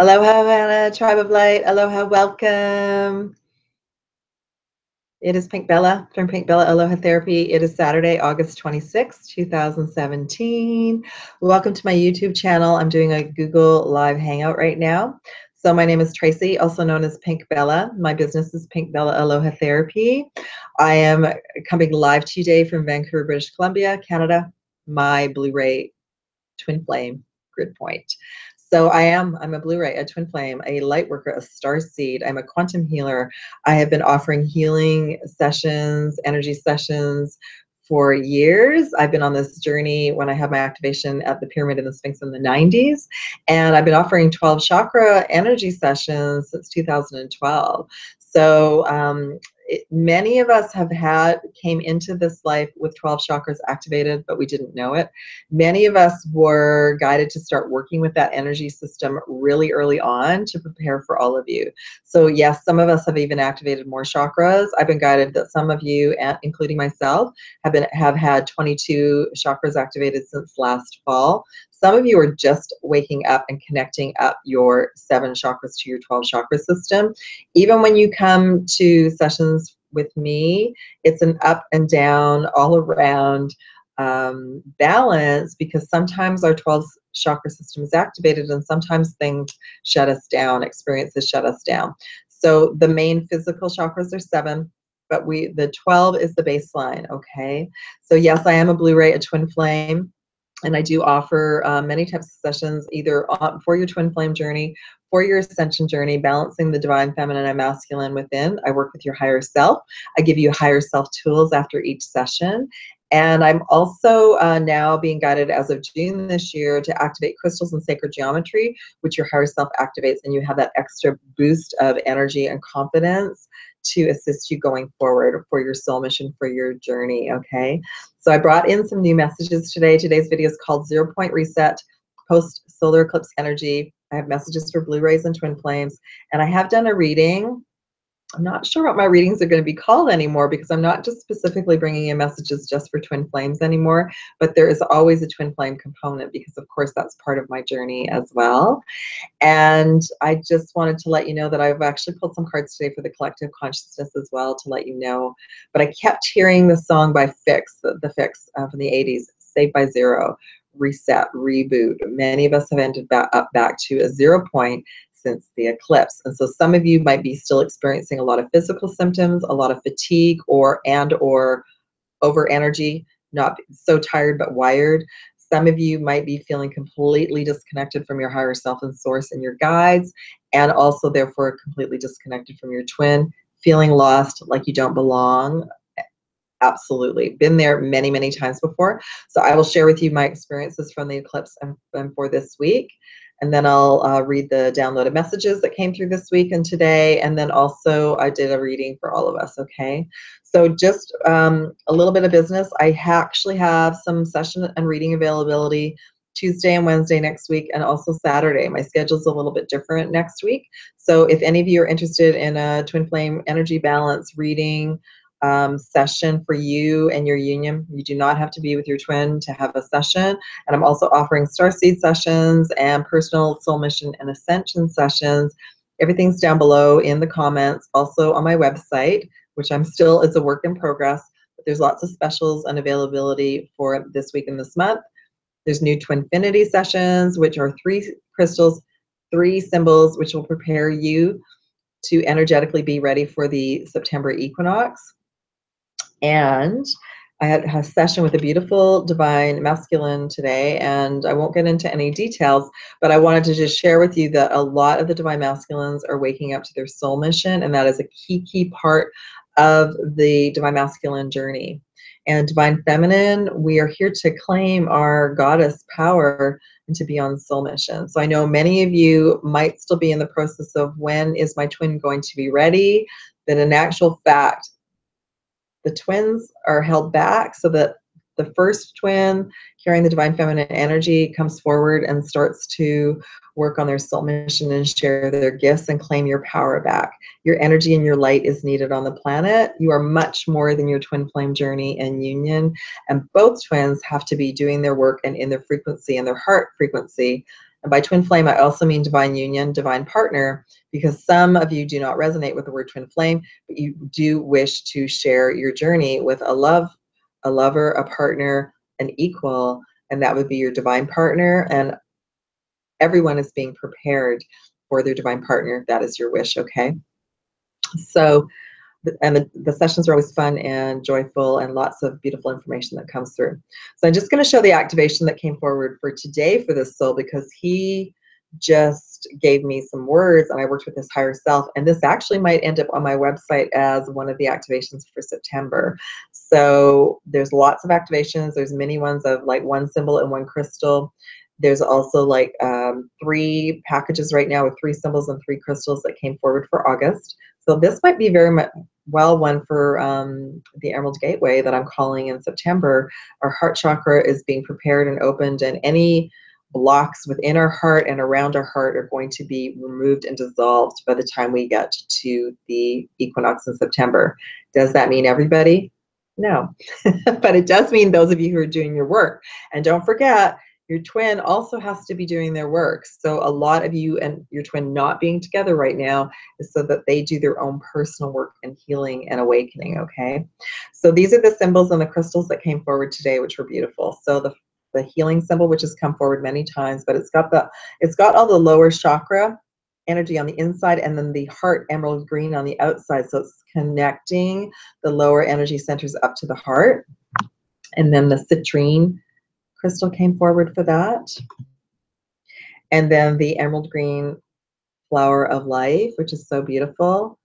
Aloha, Hannah, Tribe of Light. Aloha, welcome. It is Pink Bella from Pink Bella Aloha Therapy. It is Saturday, August 26, 2017. Welcome to my YouTube channel. I'm doing a Google Live Hangout right now. So my name is Tracy, also known as Pink Bella. My business is Pink Bella Aloha Therapy. I am coming live today from Vancouver, British Columbia, Canada, my Blu-ray twin flame grid point. So I'm a Blu-ray, a twin flame, a light worker, a star seed. I'm a quantum healer. I have been offering healing sessions, energy sessions for years. I've been on this journey when I had my activation at the Pyramid and the Sphinx in the 90s. And I've been offering 12 chakra energy sessions since 2012. So many of us came into this life with 12 chakras activated, but we didn't know it. Many of us were guided to start working with that energy system really early on to prepare for all of you. So yes, some of us have even activated more chakras. I've been guided that some of you, including myself, have had 22 chakras activated since last fall. Some of you are just waking up and connecting up your 7 chakras to your 12 chakra system. Even when you come to sessions with me, it's an up and down, all around balance, because sometimes our 12 chakra system is activated and sometimes things shut us down, experiences shut us down. So the main physical chakras are 7, but the 12 is the baseline, okay? So yes, I am a Blu-ray, a twin flame. And I do offer many types of sessions, either for your twin flame journey, for your ascension journey, balancing the divine feminine and masculine within. I work with your higher self. I give you higher self tools after each session. And I'm also now being guided as of June this year to activate crystals and sacred geometry, which your higher self activates, and you have that extra boost of energy and confidence to assist you going forward for your soul mission, for your journey, okay? So I brought in some new messages today. Today's video is called 0 Point Reset, Post-Solar Eclipse Energy. I have messages for Blu-rays and twin flames, and I have done a reading. I'm not sure what my readings are going to be called anymore, because I'm not just specifically bringing in messages just for twin flames anymore, but there is always a twin flame component, because of course that's part of my journey as well. And I just wanted to let you know that I've actually pulled some cards today for the collective consciousness as well, to let you know. But I kept hearing the song by Fix, the Fix from the 80s, Saved by Zero, Reset, Reboot. Many of us have ended up back to a 0 point since the eclipse. And so some of you might be still experiencing a lot of physical symptoms, a lot of fatigue or over energy, not so tired but wired. Some of you might be feeling completely disconnected from your higher self and source and your guides, and also therefore completely disconnected from your twin, feeling lost, like you don't belong. Absolutely. Been there many, many times before. So I will share with you my experiences from the eclipse and for this week. And then I'll read the downloaded messages that came through this week and today. And then also I did a reading for all of us, okay? So just a little bit of business. I actually have some session and reading availability Tuesday and Wednesday next week, and also Saturday. My schedule's a little bit different next week. So if any of you are interested in a twin flame energy balance reading session for you and your union, you do not have to be with your twin to have a session. And I'm also offering starseed sessions and personal soul mission and ascension sessions. Everything's down below in the comments, also on my website, which it's a work in progress, but there's lots of specials and availability for this week and this month. There's new TWINFINITY sessions, which are 3 crystals, 3 symbols, which will prepare you to energetically be ready for the September equinox. And I had a session with a beautiful divine masculine today, and I won't get into any details, but I wanted to just share with you that a lot of the divine masculines are waking up to their soul mission, and that is a key part of the divine masculine journey. And divine feminine, we are here to claim our goddess power and to be on soul mission. So I know many of you might still be in the process of, when is my twin going to be ready? But in actual fact, the twins are held back so that the first twin carrying the divine feminine energy comes forward and starts to work on their soul mission and share their gifts and claim your power back. Your energy and your light is needed on the planet. You are much more than your twin flame journey and union. And both twins have to be doing their work and in their frequency and their heart frequency And by twin flame, I also mean divine union, divine partner, because some of you do not resonate with the word twin flame, but you do wish to share your journey with a lover, a partner, an equal, and that would be your divine partner. And everyone is being prepared for their divine partner if that is your wish, okay? So, and the sessions are always fun and joyful and lots of beautiful information that comes through. So I'm just going to show the activation that came forward for today for this soul, because he just gave me some words and I worked with his higher self, and this actually might end up on my website as one of the activations for September. So there's lots of activations. There's many ones of like one symbol and one crystal. There's also like 3 packages right now with 3 symbols and 3 crystals that came forward for August. So this might be very much one for the Emerald Gateway that I'm calling in September. Our heart chakra is being prepared and opened, and any blocks within our heart and around our heart are going to be removed and dissolved by the time we get to the equinox in September. Does that mean everybody? No, but it does mean those of you who are doing your work. And don't forget, your twin also has to be doing their work. So a lot of you and your twin not being together right now is so that they do their own personal work and healing and awakening, okay? So these are the symbols and the crystals that came forward today, which were beautiful. So the healing symbol, which has come forward many times, but it's got all the lower chakra energy on the inside, and then the heart emerald green on the outside. So it's connecting the lower energy centers up to the heart. And then the citrine crystal came forward for that. And then the emerald green flower of life, which is so beautiful.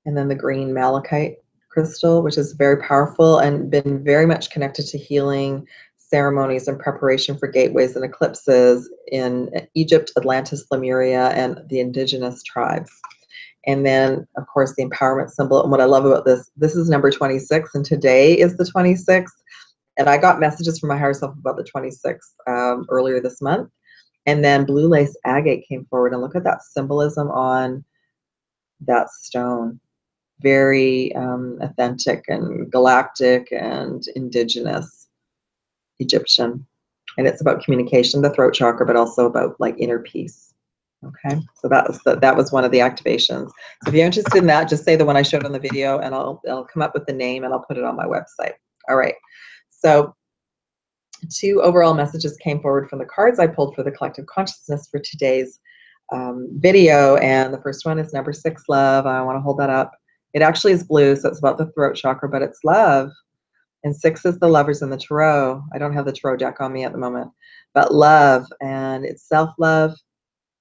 And then the green malachite crystal, which is very powerful and been very much connected to healing ceremonies and preparation for gateways and eclipses in Egypt, Atlantis, Lemuria, and the indigenous tribes. And then, of course, the empowerment symbol. And what I love about this is number 26, and today is the 26th. And I got messages from my higher self about the 26th earlier this month. And then blue lace agate came forward, and look at that symbolism on that stone. Very authentic and galactic and indigenous Egyptian. And it's about communication, the throat chakra, but also about like inner peace. Okay, so that was one of the activations. So if you're interested in that, just say the one I showed on the video, and I'll come up with the name and I'll put it on my website. All right. So 2 overall messages came forward from the cards I pulled for the collective consciousness for today's video. And the first one is number 6, love. I want to hold that up. It actually is blue, so it's about the throat chakra, but it's love. And 6 is the lovers in the tarot. I don't have the tarot deck on me at the moment, but love, and it's self-love,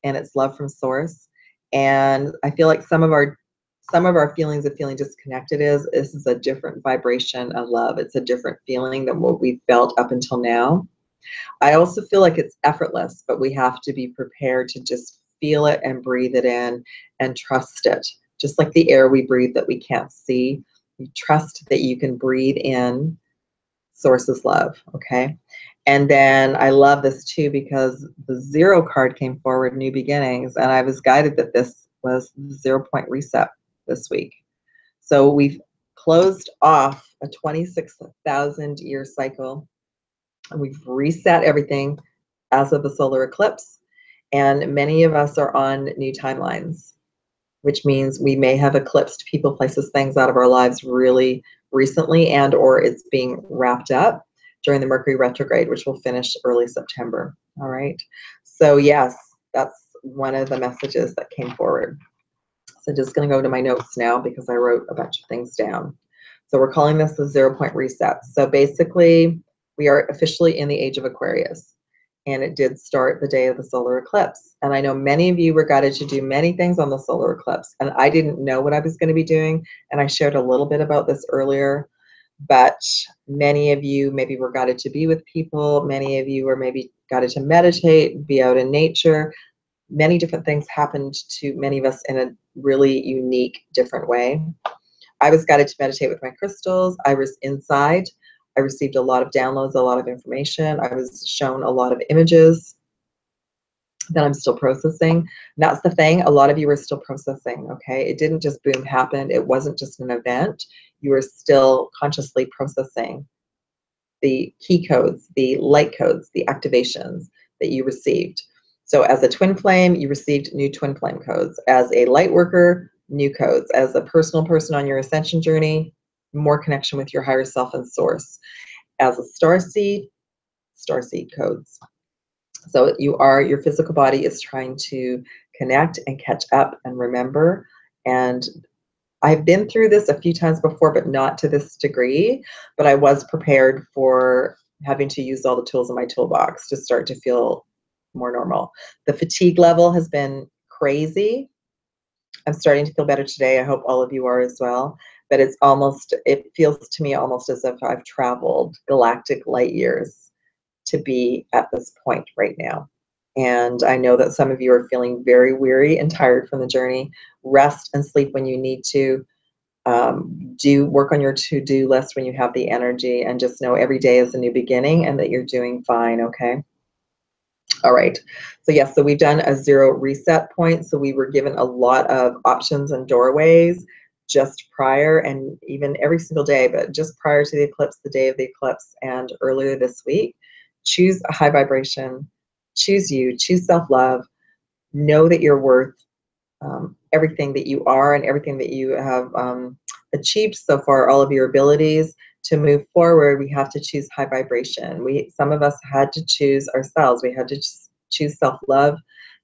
and it's love from source. And I feel like some of our feelings of feeling disconnected this is a different vibration of love. It's a different feeling than what we've felt up until now. I also feel like it's effortless, but we have to be prepared to just feel it and breathe it in and trust it. Just like the air we breathe that we can't see, you trust that you can breathe in source's love, okay? And then I love this too, because the 0 card came forward, new beginnings, and I was guided that this was the 0 point reset this week. So we've closed off a 26,000 year cycle, and we've reset everything as of the solar eclipse. And many of us are on new timelines, which means we may have eclipsed people, places, things out of our lives really recently, and or it's being wrapped up during the Mercury retrograde, which will finish early September. All right. So yes, that's one of the messages that came forward. So just going to go to my notes now because I wrote a bunch of things down. So we're calling this the 0 point reset. So basically, we are officially in the age of Aquarius. And it did start the day of the solar eclipse. And I know many of you were guided to do many things on the solar eclipse. And I didn't know what I was going to be doing. And I shared a little bit about this earlier. But many of you maybe were guided to be with people. Many of you were maybe guided to meditate, be out in nature. Many different things happened to many of us in a really unique, different way. I was guided to meditate with my crystals. I was inside. I received a lot of downloads, a lot of information. I was shown a lot of images that I'm still processing. And that's the thing. A lot of you are still processing, okay? It didn't just boom happen. It wasn't just an event. You are still consciously processing the key codes, the light codes, the activations, that you received. So as a twin flame, you received new twin flame codes. As a light worker, new codes. As a personal person on your ascension journey, more connection with your higher self and source. As a starseed codes. So your physical body is trying to connect and catch up and remember. And I've been through this a few times before, but not to this degree. But I was prepared for having to use all the tools in my toolbox to start to feel more normal. The fatigue level has been crazy. I'm starting to feel better today. I hope all of you are as well. But it feels to me almost as if I've traveled galactic light years to be at this point right now. And I know that some of you are feeling very weary and tired from the journey. Rest and sleep when you need to. Do work on your to-do list when you have the energy, and just know every day is a new beginning and that you're doing fine, okay? All right. So yes, so we've done a 0 reset point. So we were given a lot of options and doorways just prior, and even every single day, but just prior to the eclipse, the day of the eclipse, and earlier this week. Choose a high vibration. Choose you. Choose self-love. Know that you're worth everything that you are and everything that you have achieved so far, all of your abilities. To move forward, we have to choose high vibration. Some of us had to choose ourselves. We had to choose self-love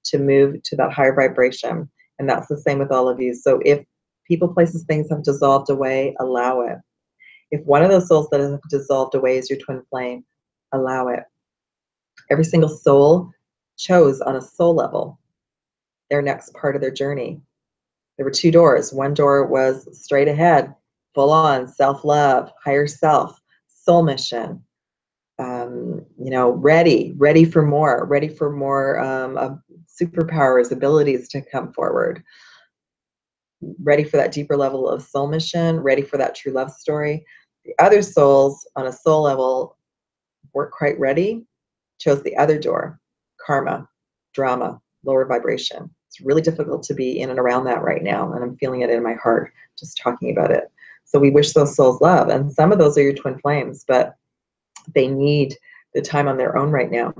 to move to that higher vibration. And that's the same with all of you. So if people, places, things have dissolved away, allow it. If one of those souls that have dissolved away is your twin flame, allow it. Every single soul chose on a soul level their next part of their journey. There were 2 doors. One door was straight ahead, full on self-love, higher self, soul mission, ready for more superpowers, abilities to come forward, ready for that deeper level of soul mission, ready for that true love story. The other souls on a soul level weren't quite ready, chose the other door, karma, drama, lower vibration. It's really difficult to be in and around that right now, and I'm feeling it in my heart just talking about it. So we wish those souls love, and some of those are your twin flames, but they need the time on their own right now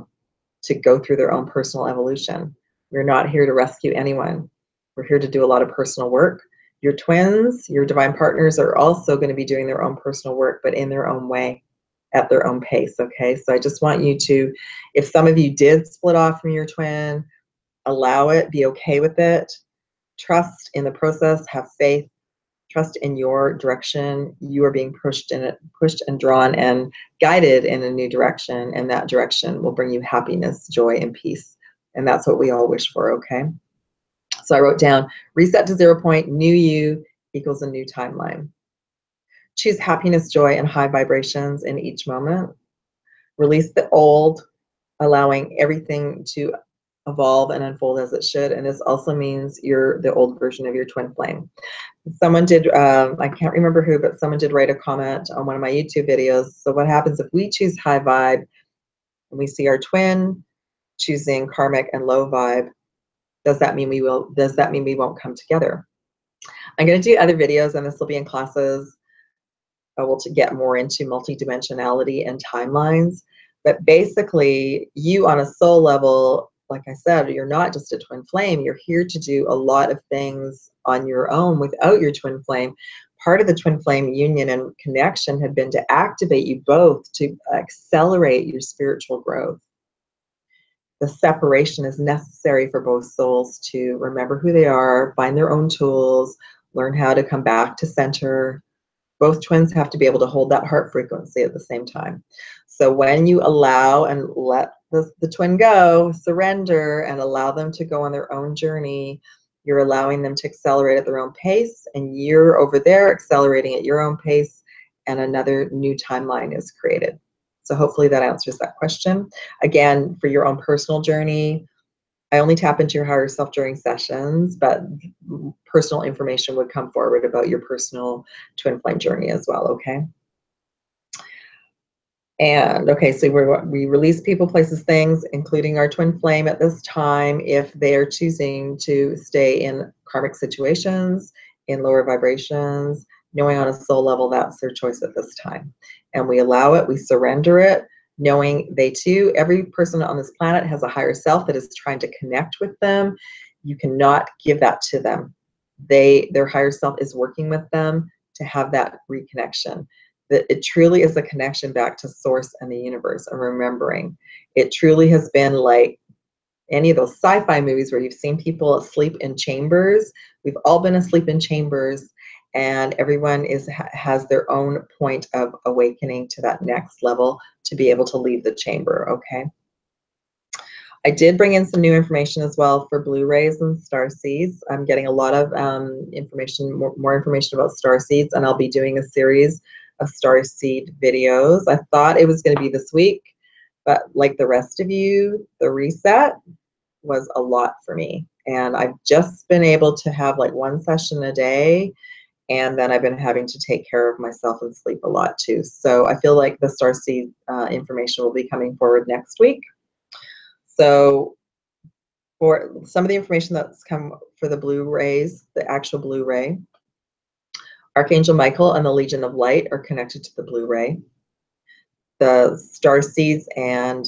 to go through their own personal evolution. We're not here to rescue anyone. We're here to do a lot of personal work. Your twins, your divine partners, are also going to be doing their own personal work, but in their own way, at their own pace, okay? So I just want you to, if some of you did split off from your twin, allow it, be okay with it, trust in the process, have faith, trust in your direction. You are being pushed and drawn and guided in a new direction, and that direction will bring you happiness, joy, and peace. And that's what we all wish for, okay? So I wrote down, reset to 0 point, new you equals a new timeline. Choose happiness, joy, and high vibrations in each moment. Release the old, allowing everything to evolve and unfold as it should. And this also means you're the old version of your twin flame. Someone did, I can't remember who, but someone did write a comment on one of my YouTube videos. So what happens if we choose high vibe and we see our twin choosing karmic and low vibe? Does that mean we won't come together? I'm going to do other videos, and this will be in classes. We'll get more into multidimensionality and timelines. But basically, you on a soul level, like I said, you're not just a twin flame. You're here to do a lot of things on your own without your twin flame. Part of the twin flame union and connection had been to activate you both to accelerate your spiritual growth. The separation is necessary for both souls to remember who they are, find their own tools, learn how to come back to center. Both twins have to be able to hold that heart frequency at the same time. So when you allow and let the twin go, surrender, and allow them to go on their own journey, you're allowing them to accelerate at their own pace, and you're over there accelerating at your own pace, and another new timeline is created. So hopefully that answers that question. Again, for your own personal journey, I only tap into your higher self during sessions, but personal information would come forward about your personal twin flame journey as well, okay? And okay, so we release people, places, things, including our twin flame at this time, if they are choosing to stay in karmic situations, in lower vibrations, knowing on a soul level that's their choice at this time. And we allow it, we surrender it, knowing they too, every person on this planet has a higher self that is trying to connect with them. You cannot give that to them. Their higher self is working with them to have that reconnection. That it truly is a connection back to source and the universe, and remembering. It truly has been like any of those sci-fi movies where you've seen people asleep in chambers. We've all been asleep in chambers, and everyone has their own point of awakening to that next level to be able to leave the chamber, okay? I did bring in some new information as well for Blu-rays and star seeds. I'm getting a lot of information, more information about star seeds, and I'll be doing a series of star seed videos. I thought it was going to be this week, but like the rest of you, the reset was a lot for me. And I've just been able to have like one session a day, and then I've been having to take care of myself and sleep a lot too. So I feel like the starseed information will be coming forward next week. So for some of the information that's come for the Blu-rays, the actual Blu-ray, Archangel Michael and the Legion of Light are connected to the Blu-ray. The starseeds and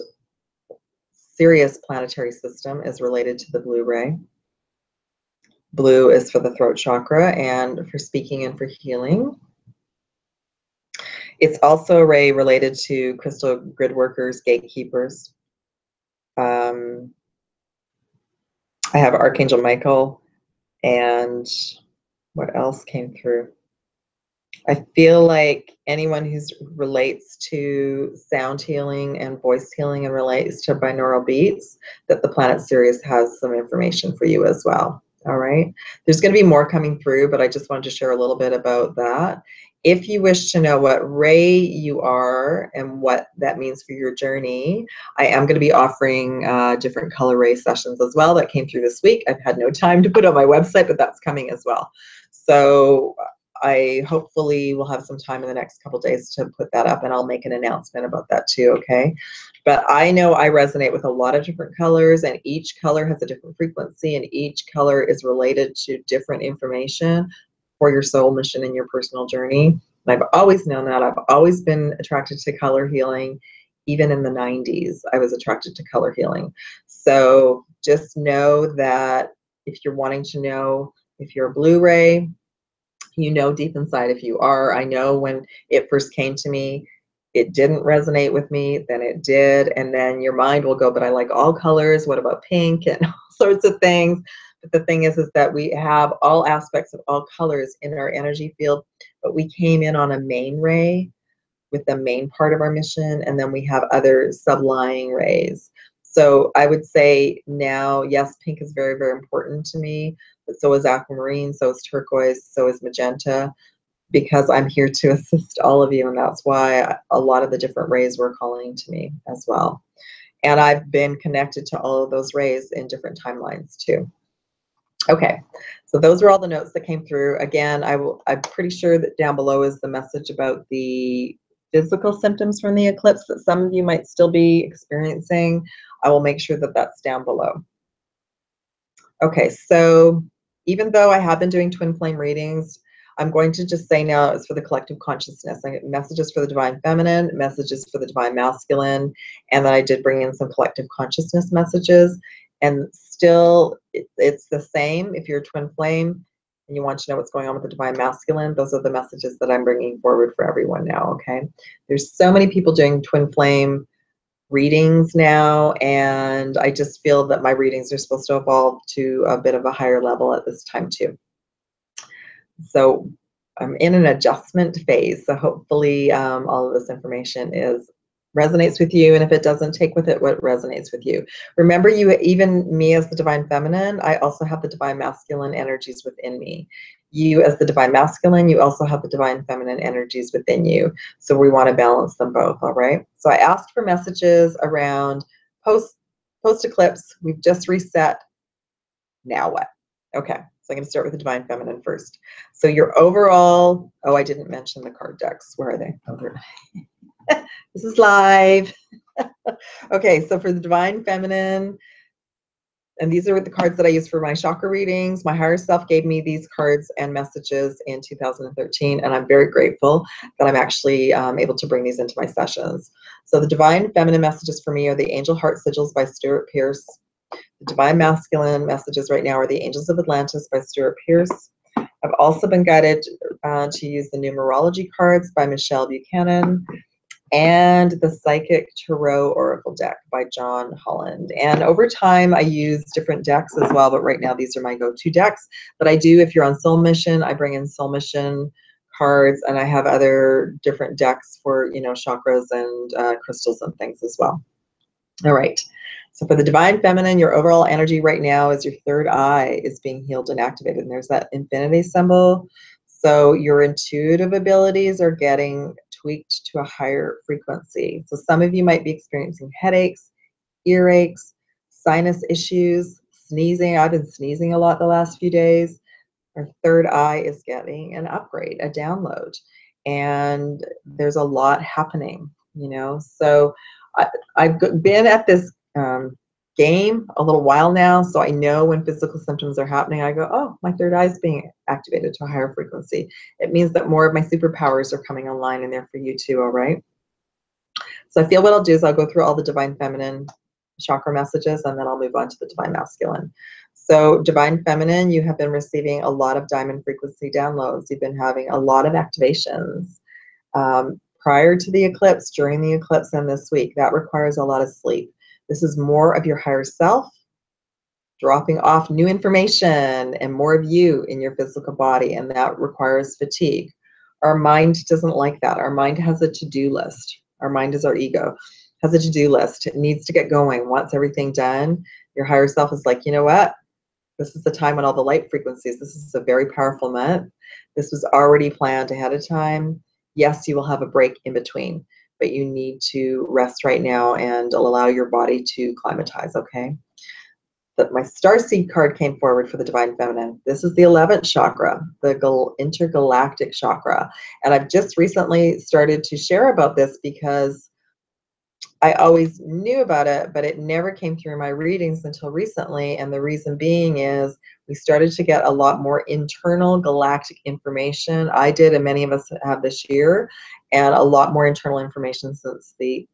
Sirius planetary system is related to the Blu-ray. Blue is for the throat chakra and for speaking and for healing. It's also a ray related to crystal grid workers, gatekeepers. I have Archangel Michael, and what else came through? I feel like anyone who relates to sound healing and voice healing and relates to binaural beats, that the planet Sirius has some information for you as well. All right. There's going to be more coming through, but I just wanted to share a little bit about that. If you wish to know what ray you are and what that means for your journey, I am going to be offering different color ray sessions as well. That came through this week. I've had no time to put on my website, but that's coming as well. So I hopefully will have some time in the next couple days to put that up, and I'll make an announcement about that too, okay? But I know I resonate with a lot of different colors, and each color has a different frequency, and each color is related to different information for your soul mission and your personal journey. And I've always known that. I've always been attracted to color healing. Even in the 90s, I was attracted to color healing. So just know that if you're wanting to know if you're a Blu-ray, you know deep inside if you are. I know when it first came to me, it didn't resonate with me, then it did, and then your mind will go, but I like all colors, what about pink, and all sorts of things. But the thing is that we have all aspects of all colors in our energy field, but we came in on a main ray with the main part of our mission, and then we have other sublying rays. So I would say now, yes, pink is very, very important to me, but so is aquamarine, so is turquoise, so is magenta, because I'm here to assist all of you, and that's why a lot of the different rays were calling to me as well. And I've been connected to all of those rays in different timelines too. Okay, so those are all the notes that came through. Again, I'm pretty sure that down below is the message about the physical symptoms from the eclipse that some of you might still be experiencing. I will make sure that that's down below. Okay, so even though I have been doing twin flame readings, I'm going to just say now it's for the collective consciousness. I get messages for the divine feminine, messages for the divine masculine, and then I did bring in some collective consciousness messages. And still, it's the same. If you're a twin flame and you want to know what's going on with the divine masculine, those are the messages that I'm bringing forward for everyone now, okay? There's so many people doing twin flame readings now, and I just feel that my readings are supposed to evolve to a bit of a higher level at this time too. So I'm in an adjustment phase, so hopefully all of this information resonates with you, and if it doesn't, take with it what resonates with you. Remember, even me as the divine feminine, I also have the divine masculine energies within me. You as the divine masculine, you also have the divine feminine energies within you. So we want to balance them both, all right? So I asked for messages around post-eclipse. We've just reset. Now what? Okay, so I'm going to start with the divine feminine first. So your overall, oh, I didn't mention the card decks. Where are they? Oh, they're this is live. Okay, so for the divine feminine, And these are the cards that I use for my chakra readings. My higher self gave me these cards and messages in 2013, and I'm very grateful that I'm actually able to bring these into my sessions. So the Divine Feminine messages for me are the Angel Heart Sigils by Stuart Pearce. The Divine Masculine messages right now are the Angels of Atlantis by Stuart Pearce. I've also been guided to use the numerology cards by Michelle Buchanan, and the Psychic Tarot Oracle deck by John Holland. And over time, I use different decks as well, but right now these are my go-to decks. But I do, if you're on Soul Mission, I bring in Soul Mission cards, and I have other different decks for, you know, chakras and crystals and things as well. All right. So for the Divine Feminine, your overall energy right now is your third eye is being healed and activated. And there's that infinity symbol. So your intuitive abilities are getting tweaked to a higher frequency. So some of you might be experiencing headaches, earaches, sinus issues, sneezing. I've been sneezing a lot the last few days. Our third eye is getting an upgrade, a download. And there's a lot happening, you know. So I've been at this game a little while now, so I know when physical symptoms are happening, I go, oh, my third eye is being activated to a higher frequency. It means that more of my superpowers are coming online, and they're for you too, all right? So I feel what I'll do is I'll go through all the Divine Feminine chakra messages, and then I'll move on to the Divine Masculine. So Divine Feminine, you have been receiving a lot of diamond frequency downloads. You've been having a lot of activations. Prior to the eclipse, during the eclipse, and this week, that requires a lot of sleep. This is more of your higher self dropping off new information and more of you in your physical body, and that requires fatigue. Our mind doesn't like that. Our mind has a to-do list. Our mind is our ego, has a to-do list. It needs to get going, wants everything done. Your higher self is like, you know what? This is the time when all the light frequencies, this is a very powerful month. This was already planned ahead of time. Yes, you will have a break in between, but you need to rest right now and allow your body to climatize, okay? But my starseed card came forward for the Divine Feminine. This is the 11th chakra, the intergalactic chakra. And I've just recently started to share about this because I always knew about it, but it never came through my readings until recently. And the reason being is we started to get a lot more internal galactic information. I did, and many of us have this year, and a lot more internal information since the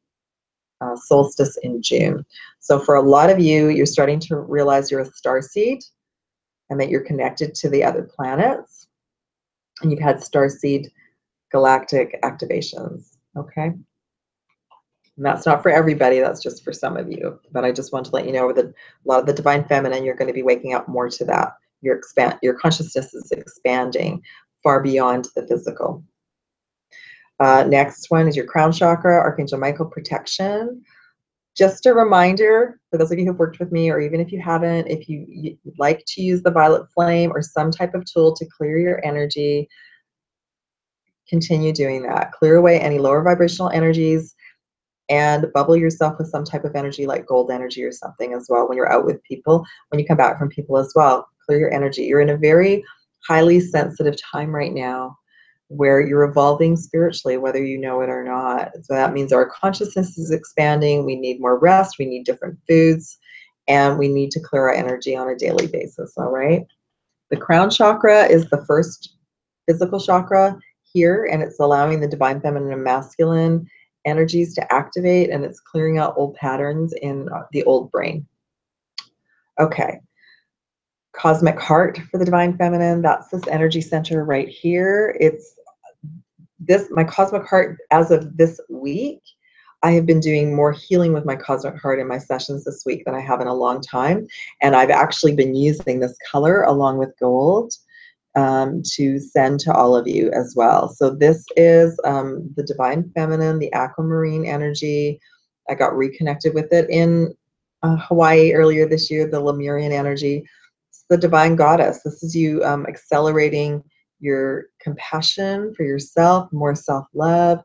solstice in June. So for a lot of you, you're starting to realize you're a starseed and that you're connected to the other planets. And you've had starseed galactic activations, okay? And that's not for everybody, that's just for some of you. But I just want to let you know that a lot of the Divine Feminine, you're going to be waking up more to that. Your consciousness is expanding far beyond the physical. Next one is your crown chakra, Archangel Michael protection. Just a reminder for those of you who've worked with me, or even if you haven't, if you'd like to use the violet flame or some type of tool to clear your energy, continue doing that. Clear away any lower vibrational energies and bubble yourself with some type of energy like gold energy or something as well when you're out with people, when you come back from people as well. Clear your energy. You're in a very highly sensitive time right now where you're evolving spiritually, whether you know it or not. So that means our consciousness is expanding. We need more rest. We need different foods. And we need to clear our energy on a daily basis, all right? The crown chakra is the first physical chakra here, and it's allowing the Divine Feminine and Masculine energies to activate, and it's clearing out old patterns in the old brain. Okay. Cosmic Heart for the Divine Feminine, that's this energy center right here. It's this, my Cosmic Heart, as of this week, I have been doing more healing with my Cosmic Heart in my sessions this week than I have in a long time. And I've actually been using this color along with gold to send to all of you as well. So this is the Divine Feminine, the aquamarine energy. I got reconnected with it in Hawaii earlier this year, the Lemurian energy. It's the Divine Goddess. This is you accelerating your compassion for yourself, more self-love.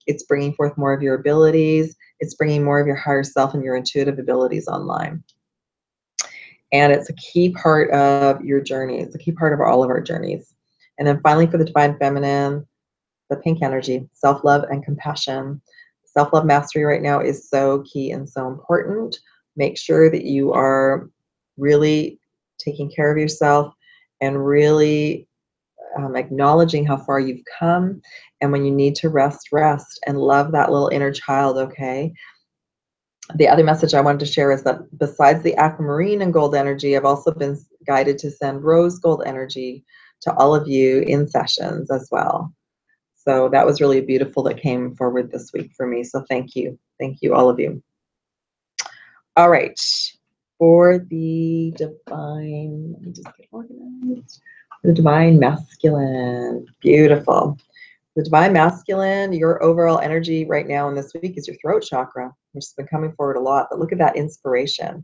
It's bringing forth more of your abilities. It's bringing more of your higher self and your intuitive abilities online. And it's a key part of your journey. It's a key part of all of our journeys. And then finally, for the Divine Feminine, the pink energy, self-love and compassion. Self-love mastery right now is so key and so important. Make sure that you are really taking care of yourself and really acknowledging how far you've come. And when you need to rest, rest, and love that little inner child, okay? The other message I wanted to share is that besides the aquamarine and gold energy, I've also been guided to send rose gold energy to all of you in sessions as well. So that was really beautiful that came forward this week for me. So thank you. Thank you, all of you. All right. For the divine, let me just get organized. The divine masculine. Beautiful. The divine masculine, your overall energy right now in this week is your throat chakra, which has been coming forward a lot. But look at that inspiration.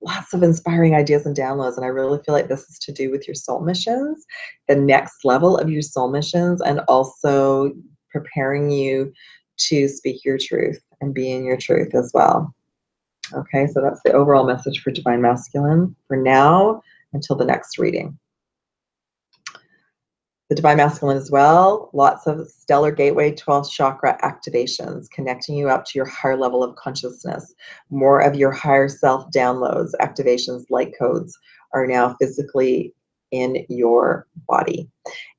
Lots of inspiring ideas and downloads. And I really feel like this is to do with your soul missions, the next level of your soul missions, and also preparing you to speak your truth and be in your truth as well. Okay, so that's the overall message for divine masculine for now until the next reading. The divine masculine as well, lots of stellar gateway 12th chakra activations, connecting you up to your higher level of consciousness. More of your higher self downloads, activations, light codes are now physically in your body.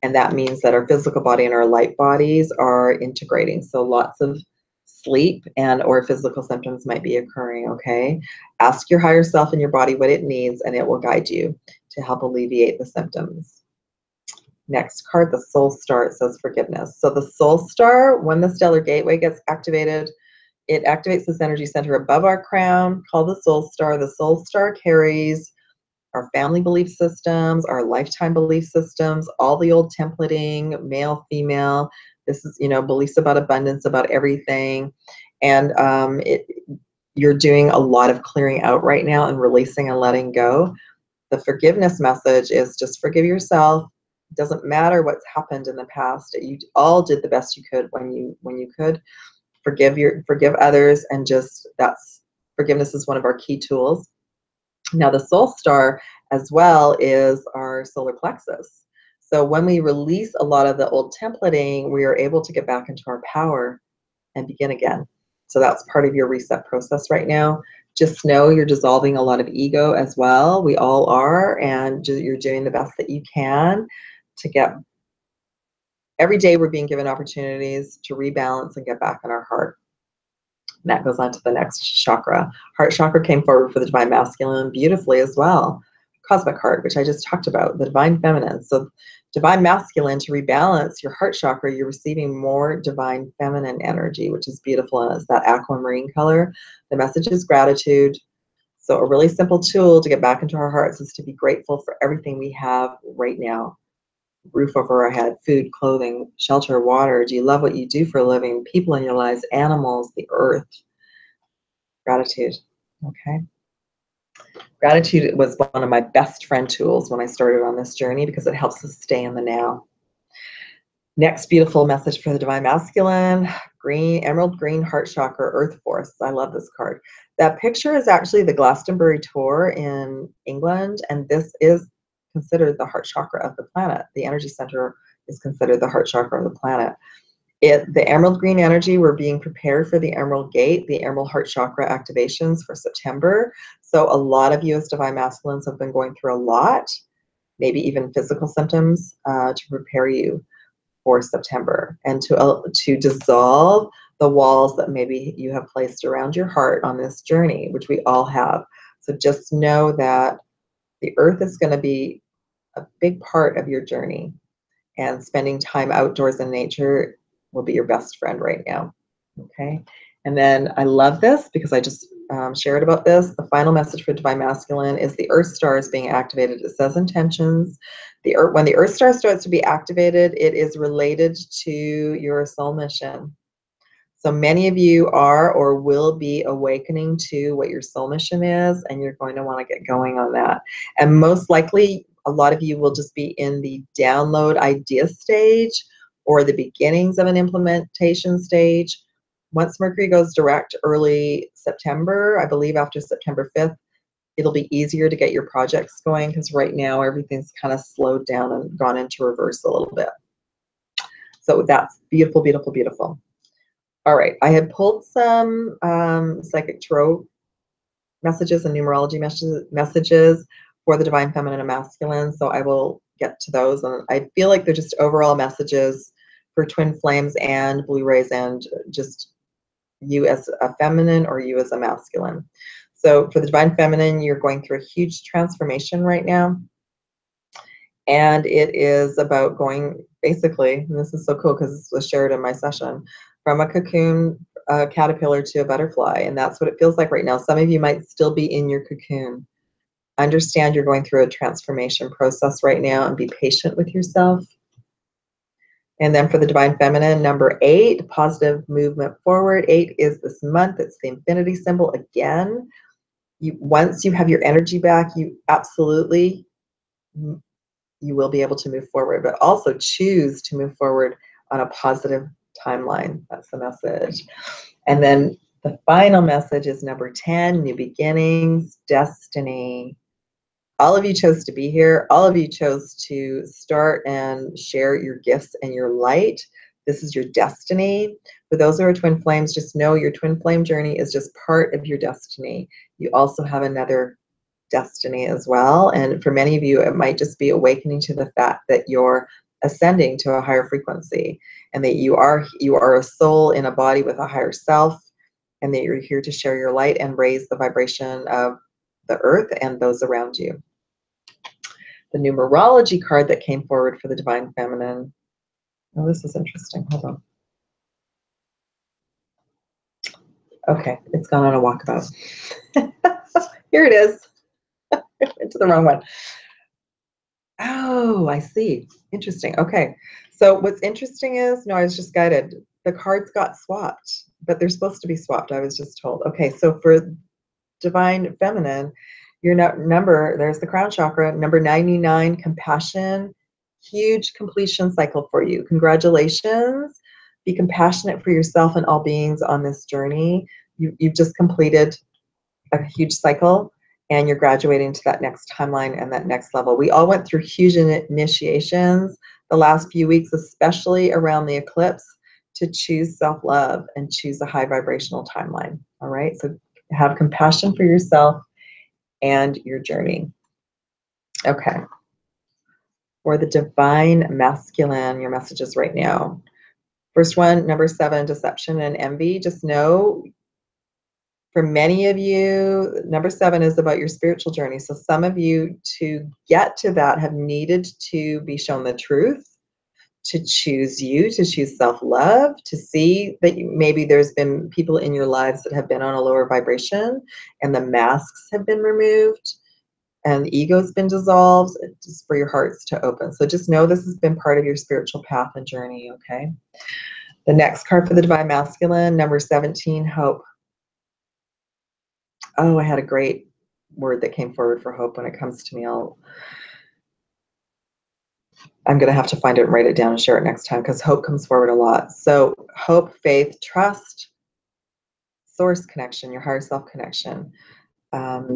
And that means that our physical body and our light bodies are integrating. So lots of sleep and or physical symptoms might be occurring, okay? Ask your higher self in your body what it needs, and it will guide you to help alleviate the symptoms. Next card, the Soul Star, it says forgiveness. So the Soul Star, when the Stellar Gateway gets activated, it activates this energy center above our crown, called the Soul Star. The Soul Star carries our family belief systems, our lifetime belief systems, all the old templating, male, female. This is, beliefs about abundance, about everything. And you're doing a lot of clearing out right now and releasing and letting go. The forgiveness message is just forgive yourself. It doesn't matter what's happened in the past. You all did the best you could when you could. Forgive others, and just forgiveness is one of our key tools. Now the Soul Star as well is our solar plexus. So when we release a lot of the old templating, we are able to get back into our power and begin again. So that's part of your reset process right now. Just know you're dissolving a lot of ego as well. We all are, and you're doing the best that you can to get. Every day we're being given opportunities to rebalance and get back in our heart. And that goes on to the next chakra. Heart chakra came forward for the divine masculine beautifully as well. Cosmic heart, which I just talked about, the divine feminine. So divine masculine, to rebalance your heart chakra, you're receiving more divine feminine energy, which is beautiful, and it's that aquamarine color. The message is gratitude. So a really simple tool to get back into our hearts is to be grateful for everything we have right now. Roof over our head, food, clothing, shelter, water. Do you love what you do for a living? People in your lives, animals, the earth. Gratitude. Okay. Gratitude was one of my best friend tools when I started on this journey because it helps us stay in the now. Next beautiful message for the divine masculine, green, emerald green heart chakra, earth force. I love this card. That picture is actually the Glastonbury tour in England, and this is considered the heart chakra of the planet. The energy center is considered the heart chakra of the planet. The emerald green energy, we're being prepared for the emerald gate, the emerald heart chakra activations for September. So a lot of you as divine masculines have been going through a lot, maybe even physical symptoms, to prepare you for September and to dissolve the walls that maybe you have placed around your heart on this journey, which we all have. So just know that the earth is going to be a big part of your journey, and spending time outdoors in nature will be your best friend right now. Okay. And then I love this because I just shared about this. The final message for divine masculine is the earth star is being activated. It says intentions. When the earth star starts to be activated, it is related to your soul mission. So many of you are or will be awakening to what your soul mission is, and you're going to want to get going on that. And most likely, a lot of you will just be in the download idea stage or the beginnings of an implementation stage. Once Mercury goes direct early September, I believe after September 5th, it'll be easier to get your projects going, because right now everything's kind of slowed down and gone into reverse a little bit. So that's beautiful, beautiful, beautiful. All right, I had pulled some psychic tarot messages and numerology messages for the Divine Feminine and Masculine, so I will get to those. And I feel like they're just overall messages for twin flames and blue rays and just you as a feminine or you as a masculine. So for the Divine Feminine, you're going through a huge transformation right now. And it is about going, basically, and this is so cool because this was shared in my session, from a cocoon caterpillar to a butterfly. And that's what it feels like right now. Some of you might still be in your cocoon. Understand you're going through a transformation process right now and be patient with yourself. And then for the Divine Feminine, number 8, positive movement forward. 8 is this month. It's the infinity symbol again. Once you have your energy back, you absolutely, you will be able to move forward, but also choose to move forward on a positive timeline. That's the message. And then the final message is number 10, new beginnings, destiny. All of you chose to be here. All of you chose to start and share your gifts and your light. This is your destiny. For those who are twin flames, just know your twin flame journey is just part of your destiny. You also have another destiny as well. And for many of you, it might just be awakening to the fact that you're ascending to a higher frequency and that you are a soul in a body with a higher self, and that you're here to share your light and raise the vibration of the earth and those around you. The numerology card that came forward for the Divine Feminine. Oh, this is interesting. Hold on. Okay, it's gone on a walkabout. Here it is. Into the wrong one. Oh, I see. Interesting. Okay. So what's interesting is, no, I was just guided. The cards got swapped, but they're supposed to be swapped. I was just told. Okay, so for Divine Feminine, your number, there's the crown chakra, number 99, compassion, huge completion cycle for you. Congratulations. Be compassionate for yourself and all beings on this journey. You've just completed a huge cycle, and you're graduating to that next timeline and that next level. We all went through huge initiations the last few weeks, especially around the eclipse, to choose self-love and choose a high vibrational timeline. All right, so have compassion for yourself and your journey. Okay. For the Divine Masculine, your messages right now. First one, number 7, deception and envy. Just know, for many of you, number 7 is about your spiritual journey. So some of you, to get to that, have needed to be shown the truth, to choose you, to choose self-love, to see that maybe there's been people in your lives that have been on a lower vibration and the masks have been removed and the ego's been dissolved, just for your hearts to open. So just know this has been part of your spiritual path and journey, okay? The next card for the Divine Masculine, number 17, hope. Oh, I had a great word that came forward for hope when it comes to me. I'm going to have to find it and write it down and share it next time, because hope comes forward a lot. So hope, faith, trust, source connection, your higher self connection.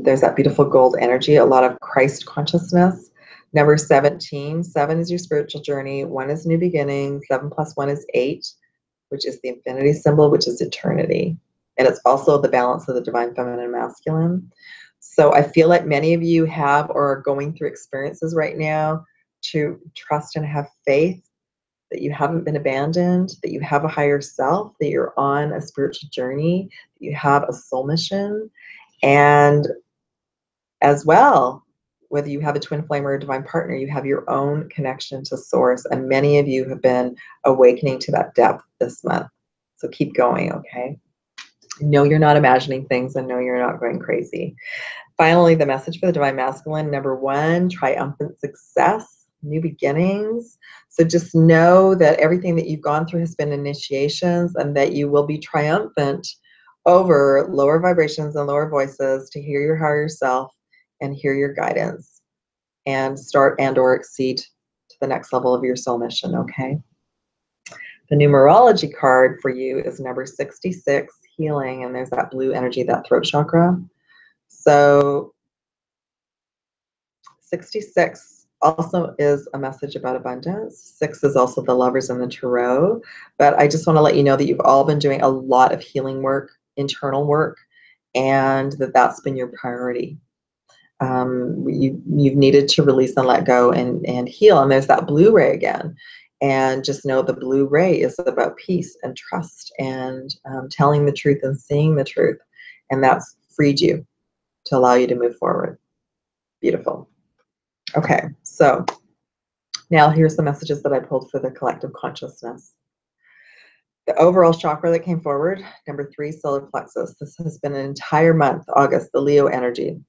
There's that beautiful gold energy, a lot of Christ consciousness. Number 17, 7 is your spiritual journey. 1 is new beginning. 7 plus 1 is 8, which is the infinity symbol, which is eternity. And it's also the balance of the Divine Feminine and Masculine. So I feel like many of you have or are going through experiences right now to trust and have faith that you haven't been abandoned, that you have a higher self, that you're on a spiritual journey, that you have a soul mission. And as well, whether you have a twin flame or a divine partner, you have your own connection to source. And many of you have been awakening to that depth this month. So keep going, okay? Know you're not imagining things, and know you're not going crazy. Finally, the message for the Divine Masculine, number 1, triumphant success, new beginnings. So just know that everything that you've gone through has been initiations, and that you will be triumphant over lower vibrations and lower voices to hear your higher self and hear your guidance and start and or exceed to the next level of your soul mission, okay? The numerology card for you is number 66, healing, and there's that blue energy, that throat chakra. So 66 also is a message about abundance. 6 is also the Lovers and the Tarot. But I just want to let you know that you've all been doing a lot of healing work, internal work, and that's been your priority. You've needed to release and let go and heal. And there's that blue ray again. And just know the blue ray is about peace and trust and telling the truth and seeing the truth. And that's freed you to allow you to move forward. Beautiful. Okay, so now here's the messages that I pulled for the collective consciousness. The overall chakra that came forward, number 3, solar plexus. This has been an entire month, August, the Leo energy.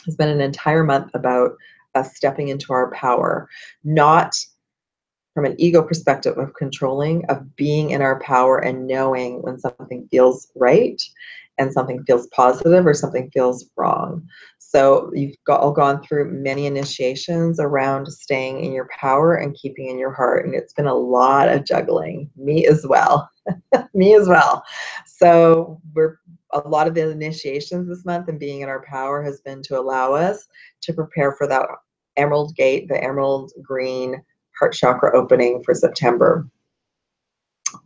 Has been an entire month about us stepping into our power, not from an ego perspective of controlling, of being in our power and knowing when something feels right and something feels positive or something feels wrong. So you've all gone through many initiations around staying in your power and keeping in your heart. And it's been a lot of juggling, me as well, me as well. So a lot of the initiations this month and being in our power has been to allow us to prepare for that emerald gate, the emerald green heart chakra opening for September.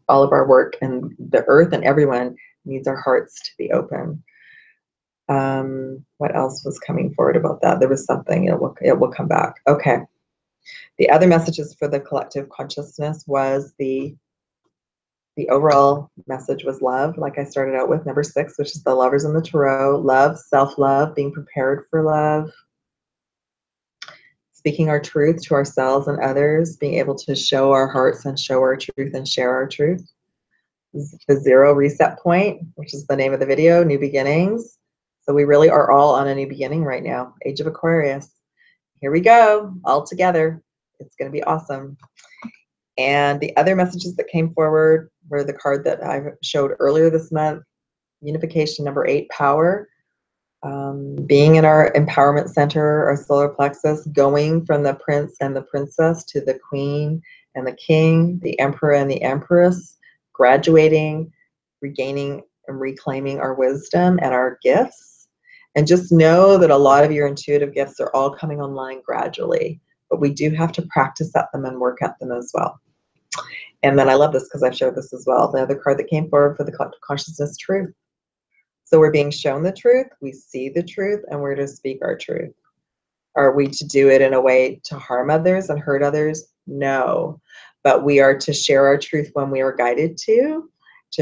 All of our work and the earth and everyone needs our hearts to be open. What else was coming forward about that? There was something, it will come back. Okay. The other messages for the collective consciousness was the overall message was love, like I started out with, number 6, which is the lovers in the tarot. Love, self-love, being prepared for love. Speaking our truth to ourselves and others, being able to show our hearts and show our truth and share our truth. The 0 reset point, which is the name of the video, new beginnings. So we really are all on a new beginning right now, Age of Aquarius. Here we go, all together. It's going to be awesome. And the other messages that came forward were the card that I showed earlier this month, unification, number 8, power. Being in our empowerment center, our solar plexus, going from the prince and the princess to the queen and the king, the emperor and the empress, graduating, regaining and reclaiming our wisdom and our gifts. And just know that a lot of your intuitive gifts are all coming online gradually, but we do have to practice at them and work at them as well. And then I love this because I've showed this as well. The other card that came forward for the collective consciousness, truth. So we're being shown the truth, we see the truth, and we're to speak our truth. Are we to do it in a way to harm others and hurt others? No. But we are to share our truth when we are guided to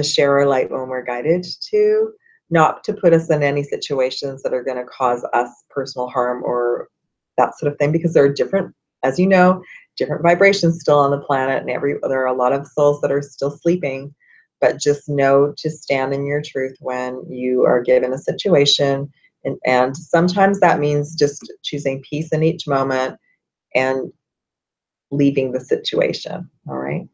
share our light when we're guided to, not to put us in any situations that are going to cause us personal harm or that sort of thing, because there are different, as you know, different vibrations still on the planet, and there are a lot of souls that are still sleeping. But just know to stand in your truth when you are given a situation. And sometimes that means just choosing peace in each moment and leaving the situation, all right?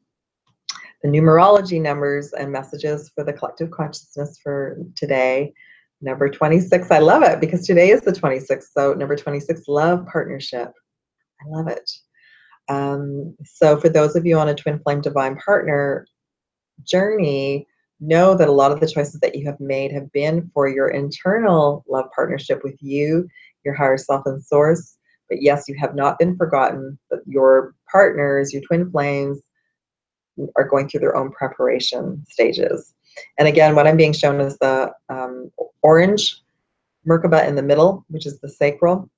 The numerology numbers and messages for the collective consciousness for today. Number 26, I love it because today is the 26th. So number 26, love partnership. I love it. So for those of you on a twin flame divine partner journey, know that a lot of the choices that you have made have been for your internal love partnership with you, your higher self and source. But yes, you have not been forgotten, that your partners, your twin flames, are going through their own preparation stages. And again, what I'm being shown is the orange Merkaba in the middle, which is the sacral,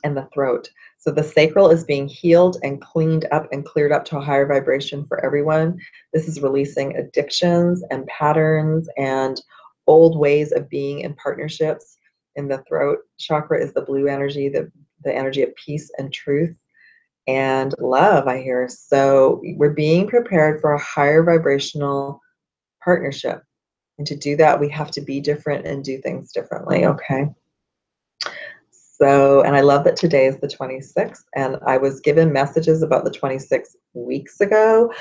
and the throat. So the sacral is being healed and cleaned up and cleared up to a higher vibration for everyone. This is releasing addictions and patterns and old ways of being in partnerships. In the throat chakra is the blue energy, the energy of peace and truth and love, I hear. So we're being prepared for a higher vibrational partnership. And to do that, we have to be different and do things differently, okay? So, and I love that today is the 26th, and I was given messages about the 26 weeks ago.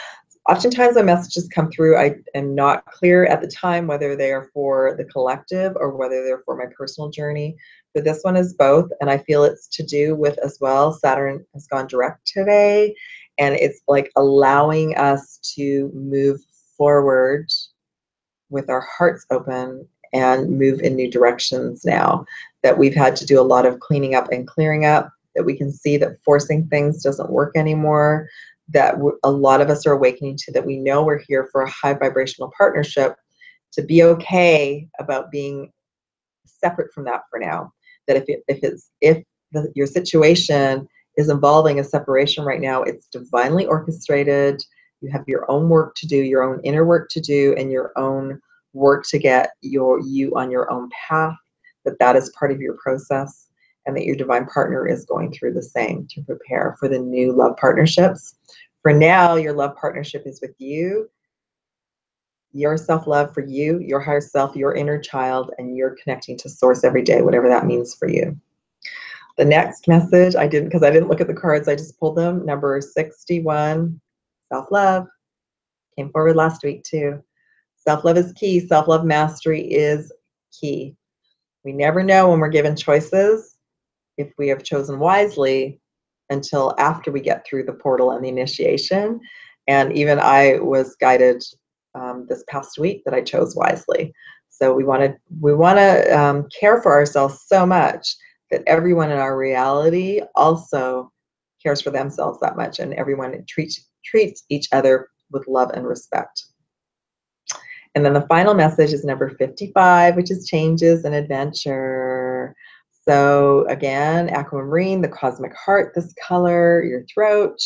Oftentimes when messages come through, I am not clear at the time whether they are for the collective or whether they're for my personal journey. But this one is both, and I feel it's to do with as well. Saturn has gone direct today, and it's like allowing us to move forward with our hearts open and move in new directions now, that we've had to do a lot of cleaning up and clearing up, that we can see that forcing things doesn't work anymore, that a lot of us are awakening to, that we know we're here for a high vibrational partnership, to be okay about being separate from that for now. That if your situation is involving a separation right now, it's divinely orchestrated. You have your own work to do, your own inner work to do, and your own work to get you on your own path, that is part of your process, and that your divine partner is going through the same to prepare for the new love partnerships. For now, your love partnership is with you, your self-love for you, your higher self, your inner child, and you're connecting to source every day, whatever that means for you. The next message, because I didn't look at the cards, I just pulled them. Number 61, self-love. Came forward last week too. Self-love is key. Self-love mastery is key. We never know when we're given choices if we have chosen wisely until after we get through the portal and the initiation. And even I was guided this past week that I chose wisely. So we want to care for ourselves so much that everyone in our reality also cares for themselves that much, and everyone treats each other with love and respect. And then the final message is number 55, which is changes and adventure. So again, aquamarine, the cosmic heart, this color, your throat.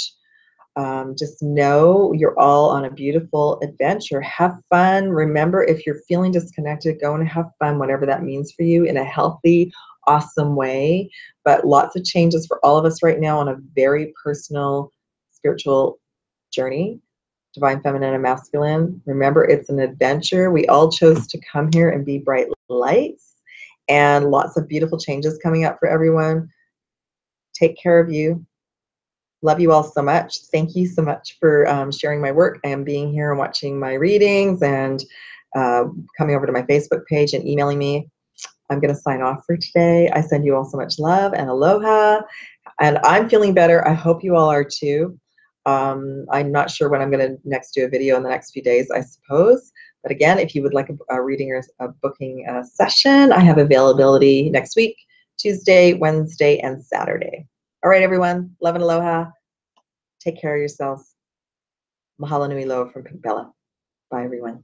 Just know you're all on a beautiful adventure. Have fun. Remember, if you're feeling disconnected, go and have fun, whatever that means for you, in a healthy, awesome way. But lots of changes for all of us right now on a very personal, spiritual journey. Divine feminine and masculine. Remember, it's an adventure. We all chose to come here and be bright lights, and lots of beautiful changes coming up for everyone. Take care of you. Love you all so much. Thank you so much for sharing my work and being here and watching my readings and coming over to my Facebook page and emailing me. I'm going to sign off for today. I send you all so much love and aloha. And I'm feeling better. I hope you all are too. I'm not sure when I'm going to next do a video in the next few days, I suppose. But again, if you would like a reading or a booking session, I have availability next week, Tuesday, Wednesday, and Saturday. All right, everyone. Love and aloha. Take care of yourselves. Mahalo nui loa from Pink Bella. Bye, everyone.